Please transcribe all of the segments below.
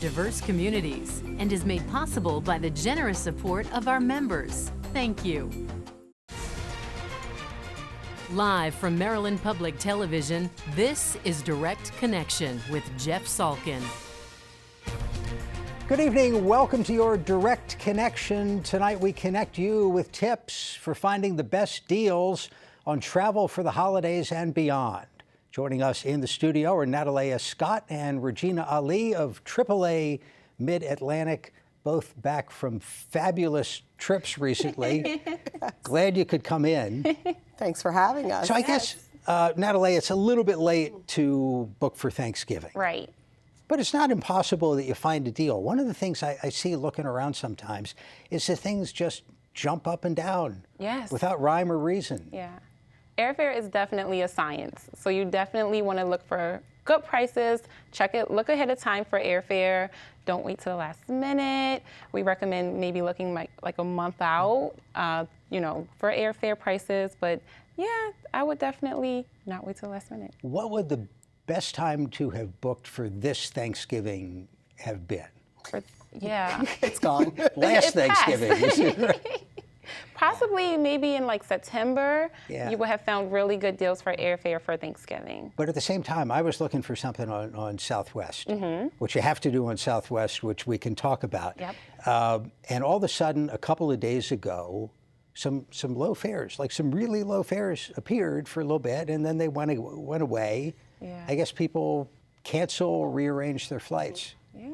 diverse communities and is made possible by the generous support of our members. Thank you. Live from Maryland Public Television, this is Direct Connection with Jeff Salkin. Good evening. Welcome to your Direct Connection. Tonight we connect you with tips for finding the best deals on travel for the holidays and beyond. Joining us in the studio are Natalia Scott and Regina Ali of AAA Mid-Atlantic, both back from fabulous trips recently. Glad you could come in. Thanks for having us. So I guess, Natalia, it's a little bit late to book for Thanksgiving. Right. But it's not impossible that you find a deal. One of the things I see looking around sometimes is that things just jump up and down without rhyme or reason. Yeah. Airfare is definitely a science. So you definitely want to look for good prices, check it, look ahead of time for airfare. Don't wait till the last minute. We recommend maybe looking like a month out, for airfare prices. But yeah, I would definitely not wait till the last minute. What would the best time to have booked for this Thanksgiving have been? It's gone. Last Thanksgiving. Possibly maybe in like September, Yeah. you would have found really good deals for airfare for Thanksgiving. But at the same time, I was looking for something on Southwest, which you have to do on Southwest, which we can talk about. Yep. And all of a sudden, a couple of days ago, some low fares, like some really low fares appeared for a little bit, and then they went away. Yeah. I guess people cancel or rearrange their flights. Yeah.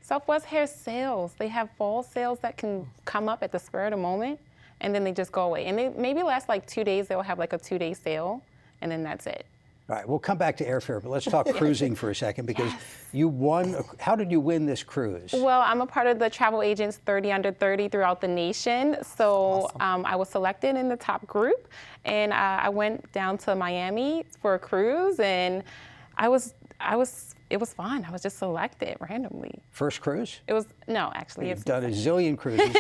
Southwest has sales. They have fall sales that can come up at the spur of the moment, and then they just go away. And they maybe last like 2 days. They'll have like a 2-day sale, and then that's it. All right, we'll come back to airfare, but let's talk cruising for a second, because you won. How did you win this cruise? Well, I'm a part of the travel agents 30 under 30 throughout the nation. So Awesome. I was selected in the top group, and I went down to Miami for a cruise, and it was fun. I was just selected randomly. First cruise? It was, no, actually. You've done a zillion cruises.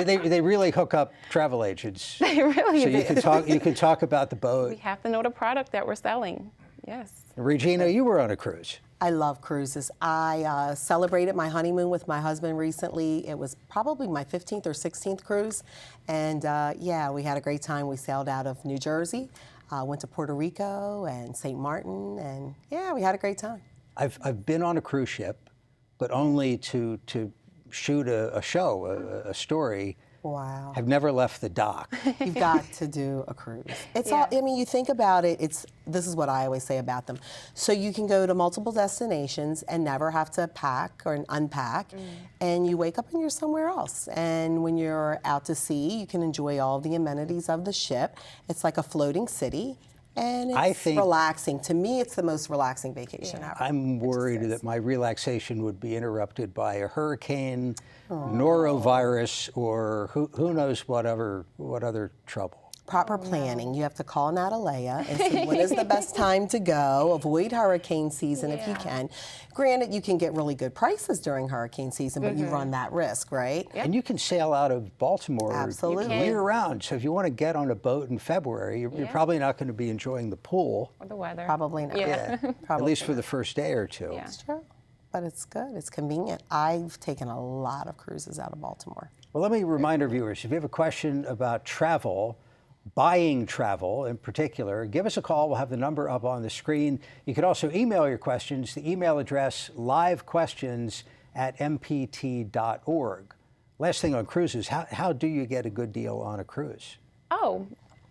They really hook up travel agents. They really So did. you can talk about the We boat. have to know the product that we're selling. Yes. Regina, you were on a cruise. I love cruises. I celebrated my honeymoon with my husband recently. It was probably my 15th or 16th cruise. And we had a great time. We sailed out of New Jersey, went to Puerto Rico and St. Martin, and we had a great time. I've been on a cruise ship, but only to shoot a show, a story. Wow. I've never left the dock. You've got to do a cruise. It's all, I mean, you think about it, this is what I always say about them. So you can go to multiple destinations and never have to pack or unpack, and you wake up and you're somewhere else. And when you're out to sea, you can enjoy all the amenities of the ship. It's like a floating city. And it's relaxing. To me, it's the most relaxing vacation ever. I'm worried that my relaxation would be interrupted by a hurricane, norovirus, or who knows what other trouble. Proper planning. You have to call Natalia and see when is the best time to go. Avoid hurricane season if you can. Granted, you can get really good prices during hurricane season, but you run that risk, right? Yep. And you can sail out of Baltimore year-round. So if you want to get on a boat in February, you're probably not going to be enjoying the pool. Or the weather. Probably not. Yeah. At least for the first day or two. Yeah. It's true, but it's good. It's convenient. I've taken a lot of cruises out of Baltimore. Well, let me remind our viewers, if you have a question about travel, buying travel in particular, give us a call. We'll have the number up on the screen. You can also email your questions. The email address, livequestions@mpt.org. Last thing on cruises, how do you get a good deal on a cruise? Oh,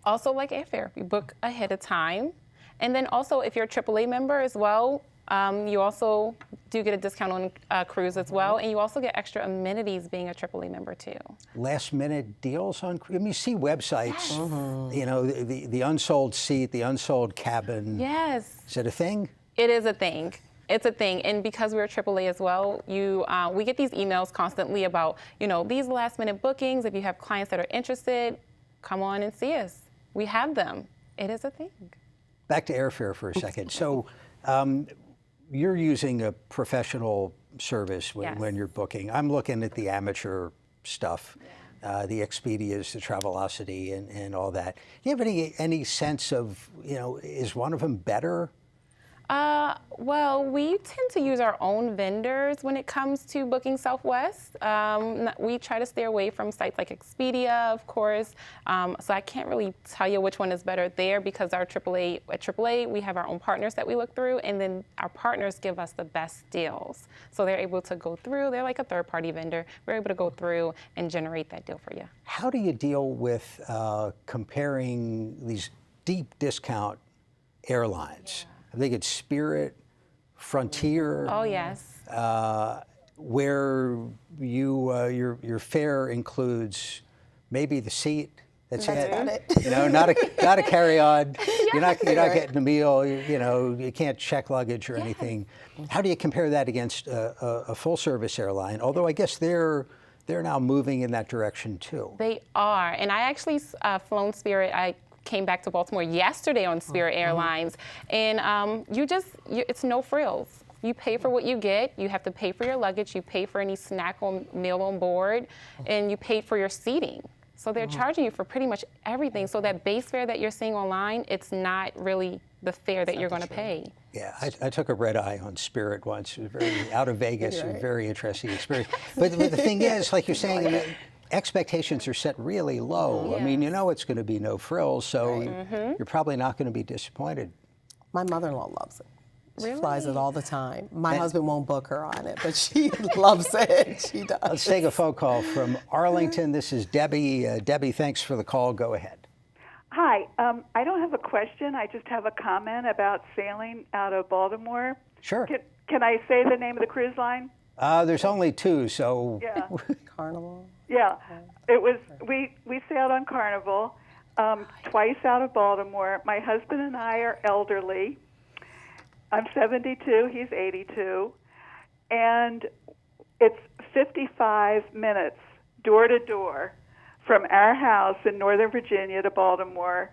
also like airfare. You book ahead of time. And then also, if you're a AAA member as well, you also do get a discount on cruise as well, and you also get extra amenities being a AAA member too. Last minute deals on cruise? I mean, you see websites, you know, the unsold seat, the unsold cabin. Yes. Is it a thing? It is a thing. It's a thing, and because we're AAA as well, we get these emails constantly about, these last minute bookings. If you have clients that are interested, come on and see us. We have them. It is a thing. Back to airfare for a second. So you're using a professional service when you're booking. I'm looking at the amateur stuff, the Expedias, the Travelocity, and all that. Do you have any sense of, is one of them better? Well, we tend to use our own vendors when it comes to booking Southwest. We try to stay away from sites like Expedia, of course. So I can't really tell you which one is better there because at AAA, we have our own partners that we look through, and then our partners give us the best deals. So they're able to go through, they're like a third-party vendor. We're able to go through and generate that deal for you. How do you deal with comparing these deep discount airlines? I think it's Spirit, Frontier. Oh, yes. Where your fare includes maybe the seat. That's it. You know, not a carry-on. You're not getting a meal. You can't check luggage or anything. How do you compare that against a full-service airline? Although I guess they're now moving in that direction too. They are, and I actually flown Spirit. I came back to Baltimore yesterday on Spirit Airlines, and it's no frills. You pay for what you get. You have to pay for your luggage. You pay for any snack or meal on board, and you pay for your seating. So they're charging you for pretty much everything. So that base fare that you're seeing online, it's not really the fare that you're going to pay. Yeah, I took a red eye on Spirit once. It was very out of Vegas, a very interesting experience. But the thing is, like you're saying, expectations are set really low. Yes. I mean, you know it's going to be no frills, so you're probably not going to be disappointed. My mother-in-law loves it. She Really? flies it all the time. My husband won't book her on it, but she loves it. She does. Let's take a phone call from Arlington. This is Debbie. Debbie, thanks for the call. Go ahead. Hi. I don't have a question. I just have a comment about sailing out of Baltimore. Sure. Can I say the name of the cruise line? There's only two, so. Yeah. Carnival. Yeah. It was. We sailed on Carnival twice out of Baltimore. My husband and I are elderly. I'm 72. He's 82, and it's 55 minutes door to door from our house in Northern Virginia to Baltimore.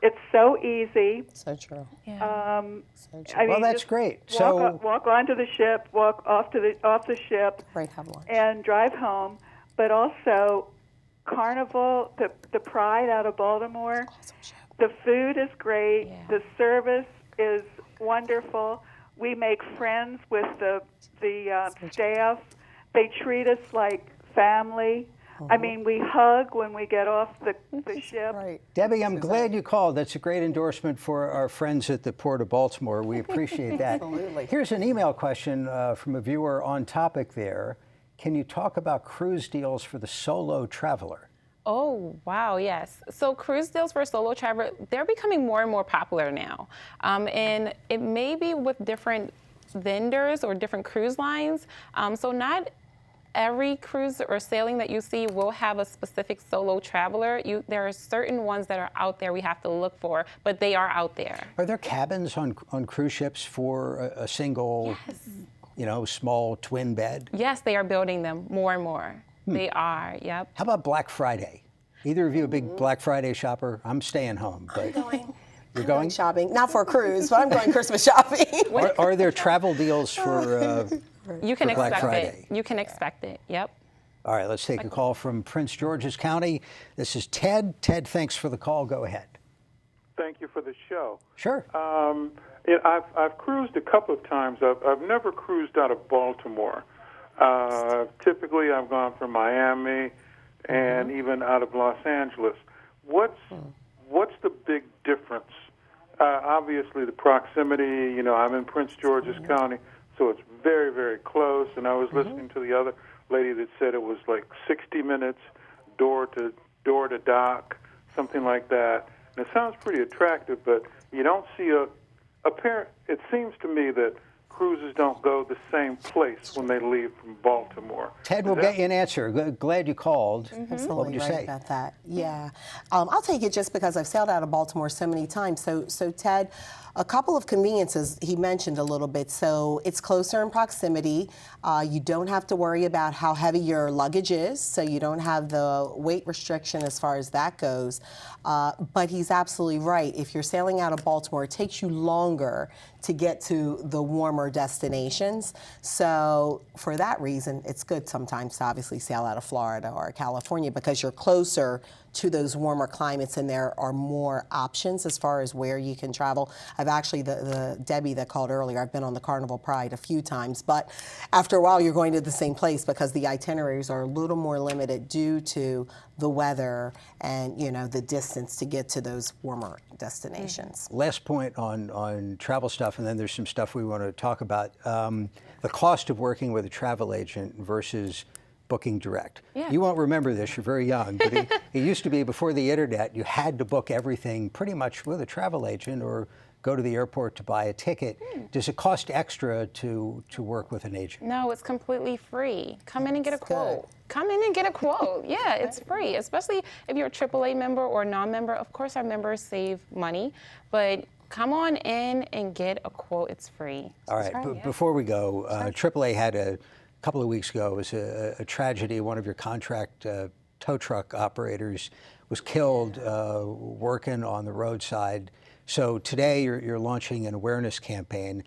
It's so easy. So true. Yeah. So true. I mean, Well, that's just great. Walk onto the ship, walk off the ship, Right, have lunch. and drive home. But also, Carnival, the Pride out of Baltimore. Awesome ship. The food is great. Yeah. The service is wonderful. We make friends with the staff. They treat us like family. I mean, we hug when we get off the ship. Right. Debbie, I'm glad you called. That's a great endorsement for our friends at the Port of Baltimore. We appreciate that. Absolutely. Here's an email question from a viewer on topic there. Can you talk about cruise deals for the solo traveler? Oh, wow, yes. So cruise deals for solo travel, they're becoming more and more popular now. And it may be with different vendors or different cruise lines. So not every cruise or sailing that you see will have a specific solo traveler. There are certain ones that are out there we have to look for, but they are out there. Are there cabins on cruise ships for a single, small twin bed? Yes, they are building them more and more. They are, yep. How about Black Friday? Either of you a big Black Friday shopper? I'm staying home, but you're going? Shopping, not for a cruise, but I'm going Christmas shopping. Are there travel deals for You can for Black expect Friday? it. You can expect it, yep. All right, let's take a call from Prince George's County. This is Ted. Ted, thanks for the call. Go ahead. Thank you for the show. Sure. I've cruised a couple of times. I've never cruised out of Baltimore. Typically, I've gone from Miami and even out of Los Angeles. What's the big difference? Obviously, the proximity. I'm in Prince George's County, so it's very, very close. And I was listening to the other lady that said it was like 60 minutes door to dock, something like that. And it sounds pretty attractive, but you don't see it seems to me that cruises don't go the same place when they leave from Baltimore. Ted, we'll get you an answer. Glad you called. Absolutely What would you right say? about that. Yeah, I'll take it just because I've sailed out of Baltimore so many times. So Ted, a couple of conveniences he mentioned a little bit. So it's closer in proximity. You don't have to worry about how heavy your luggage is, so you don't have the weight restriction as far as that goes. But he's absolutely right. If you're sailing out of Baltimore, it takes you longer to get to the warmer destinations. So for that reason, then it's good sometimes to obviously sail out of Florida or California because you're closer to those warmer climates and there are more options as far as where you can travel. I've actually, the Debbie that called earlier, I've been on the Carnival Pride a few times, but after a while you're going to the same place because the itineraries are a little more limited due to the weather and, you know, the distance to get to those warmer destinations. Last point on travel stuff, and then there's some stuff we want to talk about. The cost of working with a travel agent versus booking direct. Yeah. You won't remember this, you're very young, but it used to be before the internet, you had to book everything pretty much with a travel agent or go to the airport to buy a ticket. Does it cost extra to work with an agent? No, it's completely free. Come in and get a quote. Come in and get a quote. Yeah, it's free, especially if you're a AAA member or a non-member. Of course, our members save money, but come on in and get a quote. It's free. All right, before we go, AAA had a couple of weeks ago, it was a tragedy. One of your contract tow truck operators was killed working on the roadside. So today you're launching an awareness campaign.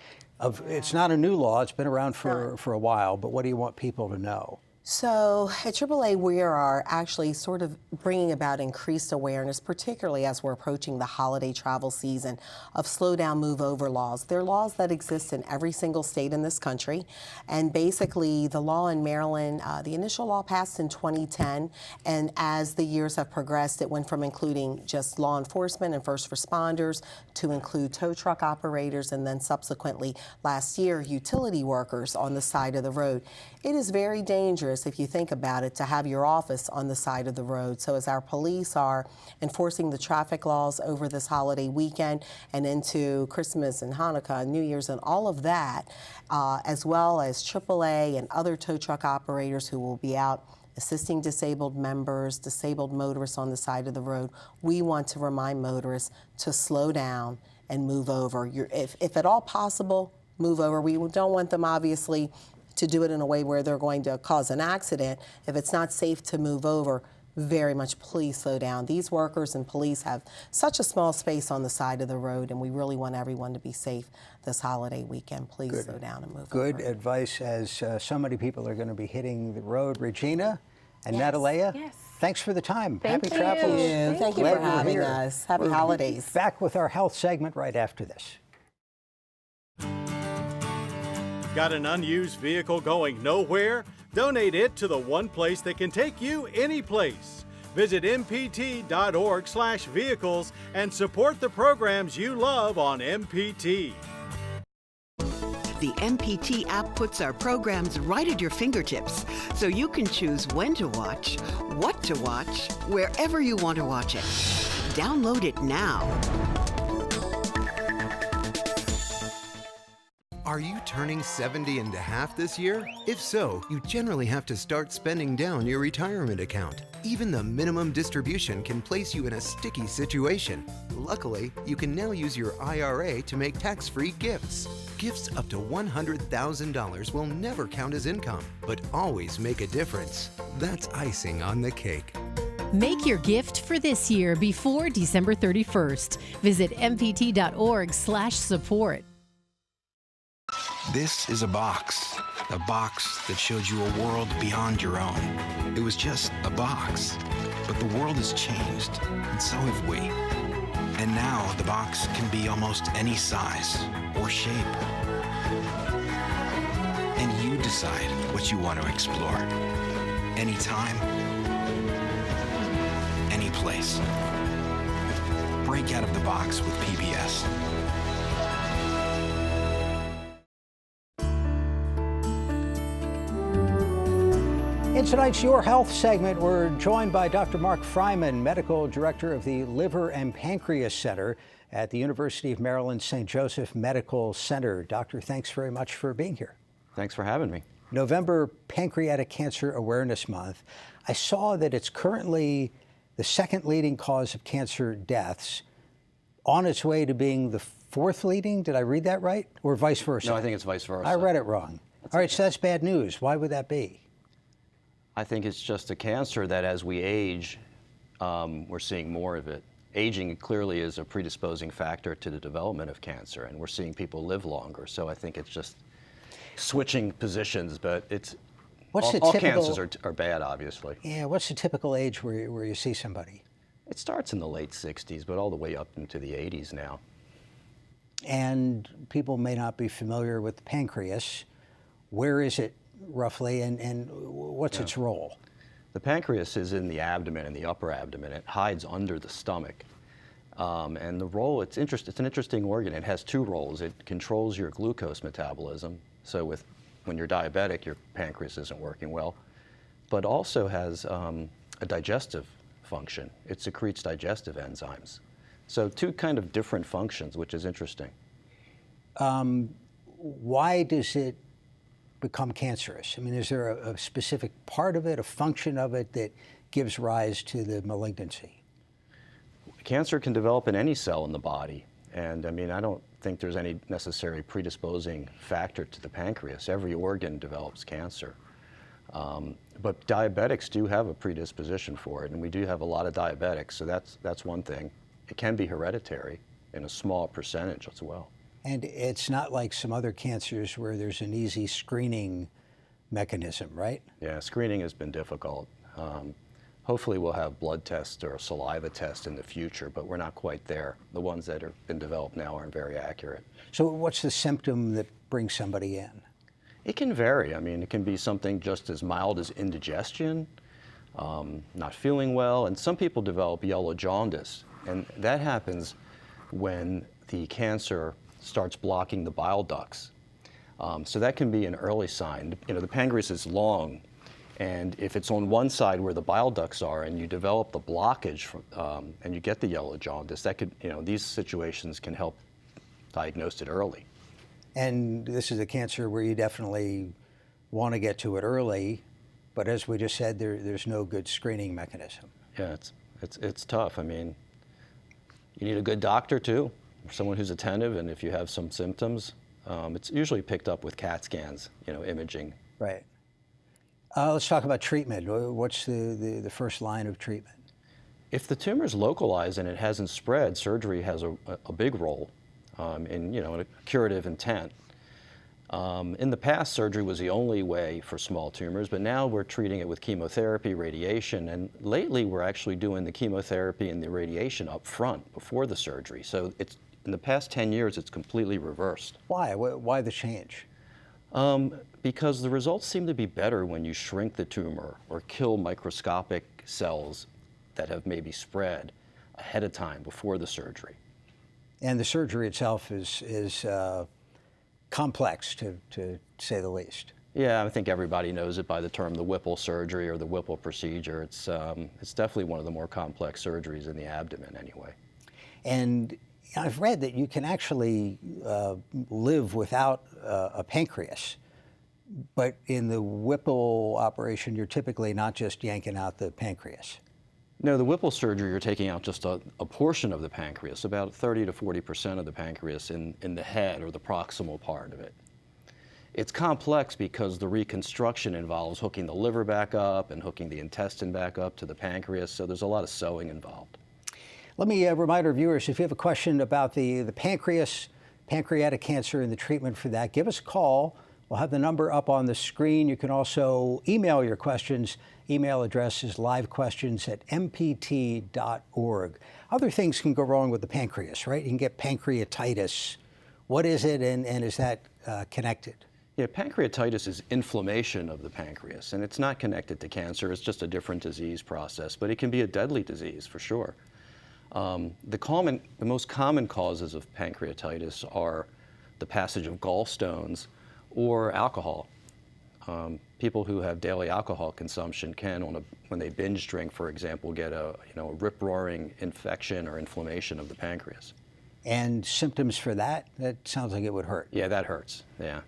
It's not a new law, it's been around for a while, but what do you want people to know? So at AAA, we are actually sort of bringing about increased awareness, particularly as we're approaching the holiday travel season, of slow down, move over laws. They're laws that exist in every single state in this country. And basically, the law in Maryland, the initial law passed in 2010. And as the years have progressed, it went from including just law enforcement and first responders to include tow truck operators, and then subsequently last year, utility workers on the side of the road. It is very dangerous, if you think about it, to have your office on the side of the road. So as our police are enforcing the traffic laws over this holiday weekend and into Christmas and Hanukkah and New Year's and all of that, as well as AAA and other tow truck operators who will be out assisting disabled members, disabled motorists on the side of the road, we want to remind motorists to slow down and move over. If at all possible, move over. We don't want them, obviously, to do it in a way where they're going to cause an accident. If it's not safe to move over, very much please slow down. These workers and police have such a small space on the side of the road, and we really want everyone to be safe this holiday weekend. Please slow down and move over. Good advice as so many people are going to be hitting the road. Regina and Natalea, thanks for the time. Happy travels. Thank you for having us. Happy holidays. Back with our health segment right after this. Got an unused vehicle going nowhere? Donate it to the one place that can take you any place. Visit mpt.org/vehicles and support the programs you love on MPT. The MPT app puts our programs right at your fingertips, so you can choose when to watch, what to watch, wherever you want to watch it. Download it now. Are you turning 70 and a half this year? If so, you generally have to start spending down your retirement account. Even the minimum distribution can place you in a sticky situation. Luckily, you can now use your IRA to make tax-free gifts. Gifts up to $100,000 will never count as income, but always make a difference. That's icing on the cake. Make your gift for this year before December 31st. Visit mpt.org/support. This is a box that showed you a world beyond your own. It was just a box, but the world has changed, and so have we. And now the box can be almost any size or shape. And you decide what you want to explore. Anytime, any place. Break out of the box with PBS. In tonight's Your Health segment, we're joined by Dr. Mark Fryman, Medical Director of the Liver and Pancreas Center at the University of Maryland St. Joseph Medical Center. Doctor, thanks very much for being here. Thanks for having me. November Pancreatic Cancer Awareness Month. I saw that it's currently the second leading cause of cancer deaths, on its way to being the fourth leading. Did I read that right? Or vice versa? No, I think it's vice versa. I read it wrong. All right, so that's bad news. Why would that be? I think it's just a cancer that as we age, we're seeing more of it. Aging clearly is a predisposing factor to the development of cancer, and we're seeing people live longer. So I think it's just switching positions, but What's all cancers are bad, obviously. Yeah, what's the typical age where you see somebody? It starts in the late 60s, but all the way up into the 80s now. And people may not be familiar with the pancreas. Where is it roughly, and what's its role? The pancreas is in the abdomen, in the upper abdomen. It hides under the stomach. And the role, it's an interesting organ. It has two roles. It controls your glucose metabolism. So when you're diabetic, your pancreas isn't working well. But also has a digestive function. It secretes digestive enzymes. So two kind of different functions, which is interesting. Why does it become cancerous? I mean, is there a specific part of it, a function of it that gives rise to the malignancy? Cancer can develop in any cell in the body. And I mean, I don't think there's any necessary predisposing factor to the pancreas. Every organ develops cancer. But diabetics do have a predisposition for it, and we do have a lot of diabetics, so that's one thing. It can be hereditary in a small percentage as well. And it's not like some other cancers where there's an easy screening mechanism, right? Yeah, screening has been difficult. Hopefully we'll have blood tests or a saliva test in the future, but we're not quite there. The ones that have been developed now aren't very accurate. So what's the symptom that brings somebody in? It can vary. I mean, it can be something just as mild as indigestion, not feeling well, and some people develop yellow jaundice, and that happens when the cancer starts blocking the bile ducts. So that can be an early sign. You know, the pancreas is long, and if it's on one side where the bile ducts are and you develop the blockage and you get the yellow jaundice, that could, these situations can help diagnose it early. And this is a cancer where you definitely want to get to it early, but as we just said, there's no good screening mechanism. Yeah, it's tough. I mean, you need a good doctor too, someone who's attentive, and if you have some symptoms, it's usually picked up with CAT scans, imaging. Right. Let's talk about treatment. What's the first line of treatment? If the tumor is localized and it hasn't spread, surgery has a big role in a curative intent. In the past, surgery was the only way for small tumors, but now we're treating it with chemotherapy, radiation, and lately we're actually doing the chemotherapy and the radiation up front before the surgery. So in the past 10 years, it's completely reversed. Why? Why the change? Because the results seem to be better when you shrink the tumor or kill microscopic cells that have maybe spread ahead of time before the surgery. And the surgery itself is complex, to say the least. Yeah, I think everybody knows it by the term the Whipple surgery or the Whipple procedure. It's definitely one of the more complex surgeries in the abdomen anyway. And I've read that you can actually live without a pancreas, but in the Whipple operation, you're typically not just yanking out the pancreas. No, the Whipple surgery, you're taking out just a portion of the pancreas, about 30 to 40% of the pancreas in the head or the proximal part of it. It's complex because the reconstruction involves hooking the liver back up and hooking the intestine back up to the pancreas, so there's a lot of sewing involved. Let me remind our viewers, if you have a question about the pancreas, pancreatic cancer, and the treatment for that, give us a call. We'll have the number up on the screen. You can also email your questions. Email address is livequestions@mpt.org. Other things can go wrong with the pancreas, right? You can get pancreatitis. What is it, and is that connected? Yeah, pancreatitis is inflammation of the pancreas, and it's not connected to cancer. It's just a different disease process, but it can be a deadly disease for sure. The most common causes of pancreatitis are the passage of gallstones or alcohol. People who have daily alcohol consumption can, when they binge drink, for example, get a rip-roaring infection or inflammation of the pancreas. And symptoms for that? That sounds like it would hurt. Yeah, that hurts. Yeah,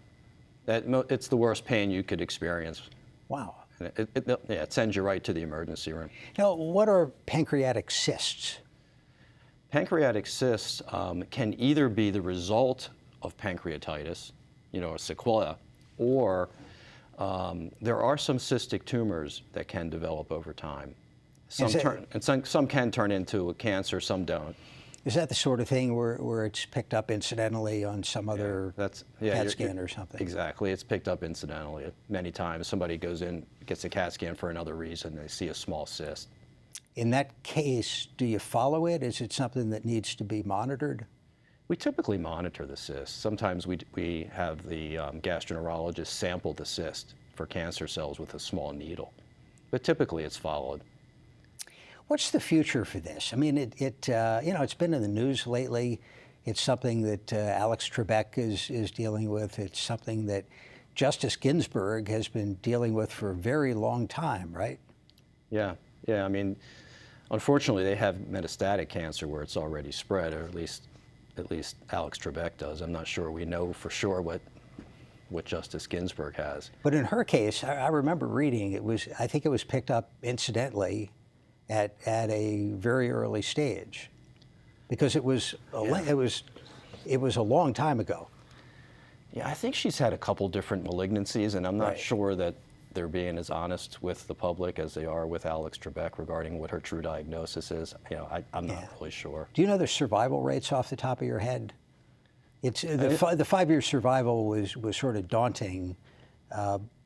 it's the worst pain you could experience. Wow. It sends you right to the emergency room. Now, what are pancreatic cysts? Pancreatic cysts can either be the result of pancreatitis, a sequela, or there are some cystic tumors that can develop over time. Some can turn into a cancer, some don't. Is that the sort of thing where it's picked up incidentally on some other CAT scan or something? Exactly. It's picked up incidentally. Many times somebody goes in, gets a CAT scan for another reason, they see a small cyst. In that case, do you follow it? Is it something that needs to be monitored? We typically monitor the cyst. Sometimes we have the gastroenterologist sample the cyst for cancer cells with a small needle. But typically it's followed. What's the future for this? I mean, it's been in the news lately. It's something that Alex Trebek is dealing with. It's something that Justice Ginsburg has been dealing with for a very long time, right? Yeah. I mean, unfortunately, they have metastatic cancer where it's already spread, or at least Alex Trebek does. I'm not sure we know for sure what Justice Ginsburg has. But in her case, I remember reading I think it was picked up incidentally at a very early stage, because it was a long time ago. Yeah, I think she's had a couple different malignancies, and I'm not sure that they're being as honest with the public as they are with Alex Trebek regarding what her true diagnosis is. I'm not really sure. Do you know the survival rates off the top of your head? It's the 5-year survival was sort of daunting,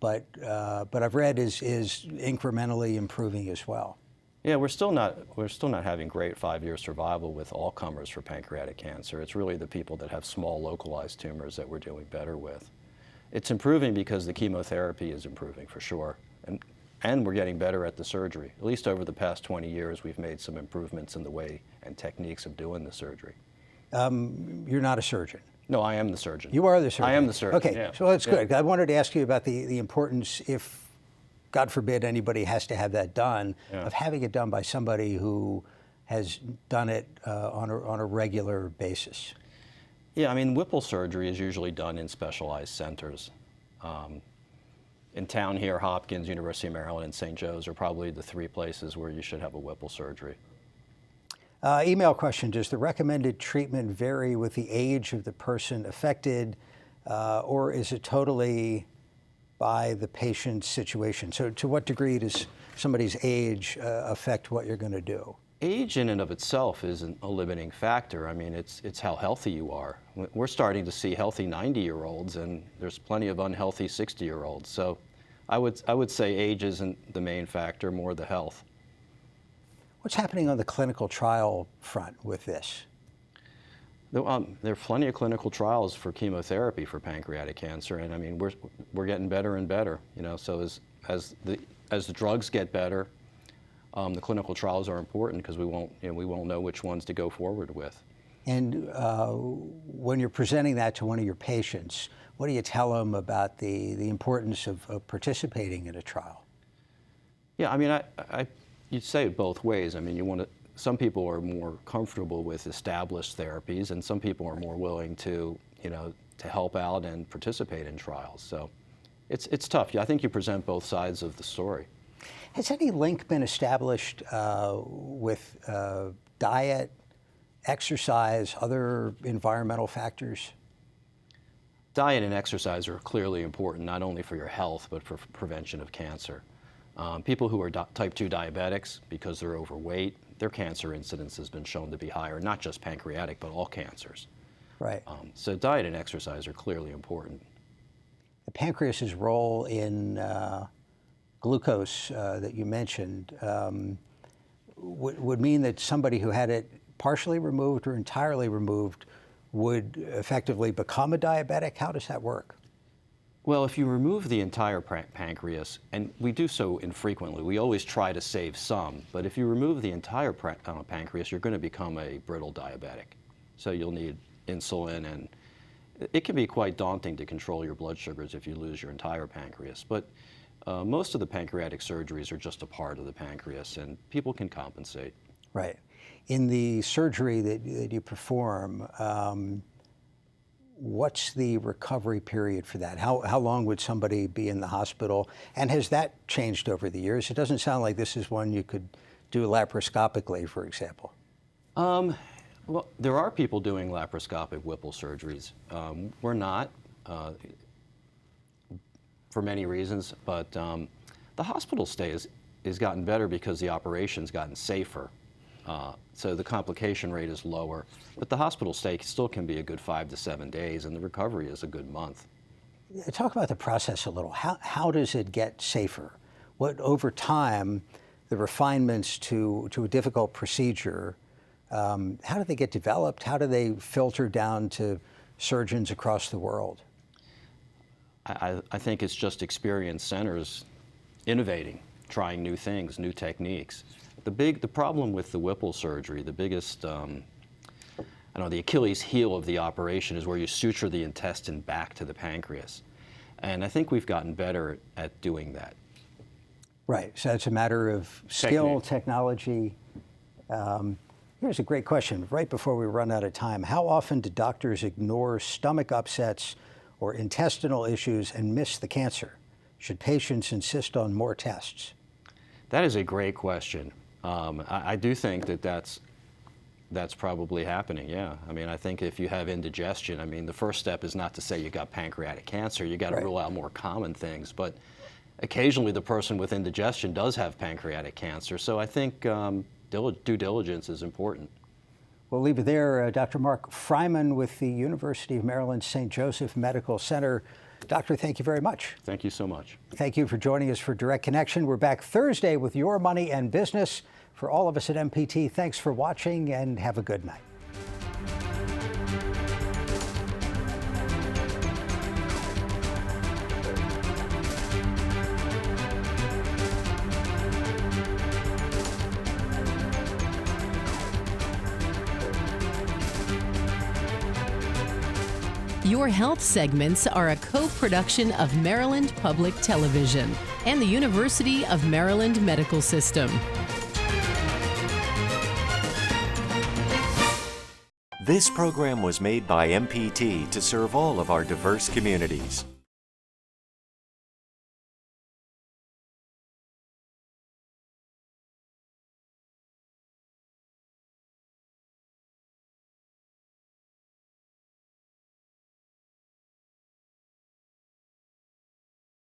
but I've read is incrementally improving as well. Yeah, we're still not having great 5-year survival with all comers for pancreatic cancer. It's really the people that have small localized tumors that we're doing better with. It's improving because the chemotherapy is improving for sure, and we're getting better at the surgery. At least over the past 20 years, we've made some improvements in the way and techniques of doing the surgery. You're not a surgeon. No, I am the surgeon. You are the surgeon. I am the surgeon. Okay, yeah. So that's good. I wanted to ask you about the importance, if God forbid anybody has to have that done, of having it done by somebody who has done it on a regular basis. Yeah, I mean, Whipple surgery is usually done in specialized centers. In town here, Hopkins, University of Maryland, and St. Joe's are probably the 3 places where you should have a Whipple surgery. Email question, does the recommended treatment vary with the age of the person affected, or is it totally by the patient's situation? So to what degree does somebody's age affect what you're going to do? Age in and of itself isn't a limiting factor. I mean, it's how healthy you are. We're starting to see healthy 90-year-olds, and there's plenty of unhealthy 60-year-olds. So I would say age isn't the main factor, more the health. What's happening on the clinical trial front with this? There are plenty of clinical trials for chemotherapy for pancreatic cancer, and I mean we're getting better and better. So as the drugs get better, the clinical trials are important because we won't know which ones to go forward with. And when you're presenting that to one of your patients, what do you tell them about the importance of participating in a trial? Yeah, I mean you'd say it both ways. I mean some people are more comfortable with established therapies, and some people are more willing to help out and participate in trials. So it's tough. I think you present both sides of the story. Has any link been established with diet, exercise, other environmental factors? Diet and exercise are clearly important, not only for your health, but for prevention of cancer. People who are type 2 diabetics, because they're overweight, their cancer incidence has been shown to be higher, not just pancreatic, but all cancers. Right. So diet and exercise are clearly important. The pancreas's role in glucose that you mentioned would mean that somebody who had it partially removed or entirely removed would effectively become a diabetic? How does that work? Well, if you remove the entire pancreas, and we do so infrequently, we always try to save some, but if you remove the entire pancreas, you're going to become a brittle diabetic. So you'll need insulin, and it can be quite daunting to control your blood sugars if you lose your entire pancreas. But most of the pancreatic surgeries are just a part of the pancreas, and people can compensate. Right. In the surgery that you perform, what's the recovery period for that? How long would somebody be in the hospital? And has that changed over the years? It doesn't sound like this is one you could do laparoscopically, for example. Well, there are people doing laparoscopic Whipple surgeries. We're not, for many reasons, but the hospital stay has gotten better because the operation's gotten safer. So the complication rate is lower, but the hospital stay still can be a good 5 to 7 days, and the recovery is a good month. Talk about the process a little. How does it get safer? What, over time, the refinements to a difficult procedure, how do they get developed? How do they filter down to surgeons across the world? I think it's just experienced centers innovating, trying new things, new techniques. The problem with the Whipple surgery, the biggest, the Achilles heel of the operation is where you suture the intestine back to the pancreas. And I think we've gotten better at doing that. Right, so it's a matter of skill, technology. Here's a great question, right before we run out of time. How often do doctors ignore stomach upsets or intestinal issues and miss the cancer? Should patients insist on more tests? That is a great question. I do think that's probably happening, yeah. I mean, I think if you have indigestion, I mean, the first step is not to say you got pancreatic cancer. You got to rule out more common things. But occasionally the person with indigestion does have pancreatic cancer. So I think due diligence is important. We'll leave it there. Dr. Mark Fryman with the University of Maryland St. Joseph Medical Center. Doctor, thank you very much. Thank you so much. Thank you for joining us for Direct Connection. We're back Thursday with Your Money and Business. For all of us at MPT, thanks for watching and have a good night. Your Health segments are a co-production of Maryland Public Television and the University of Maryland Medical System. This program was made by MPT to serve all of our diverse communities.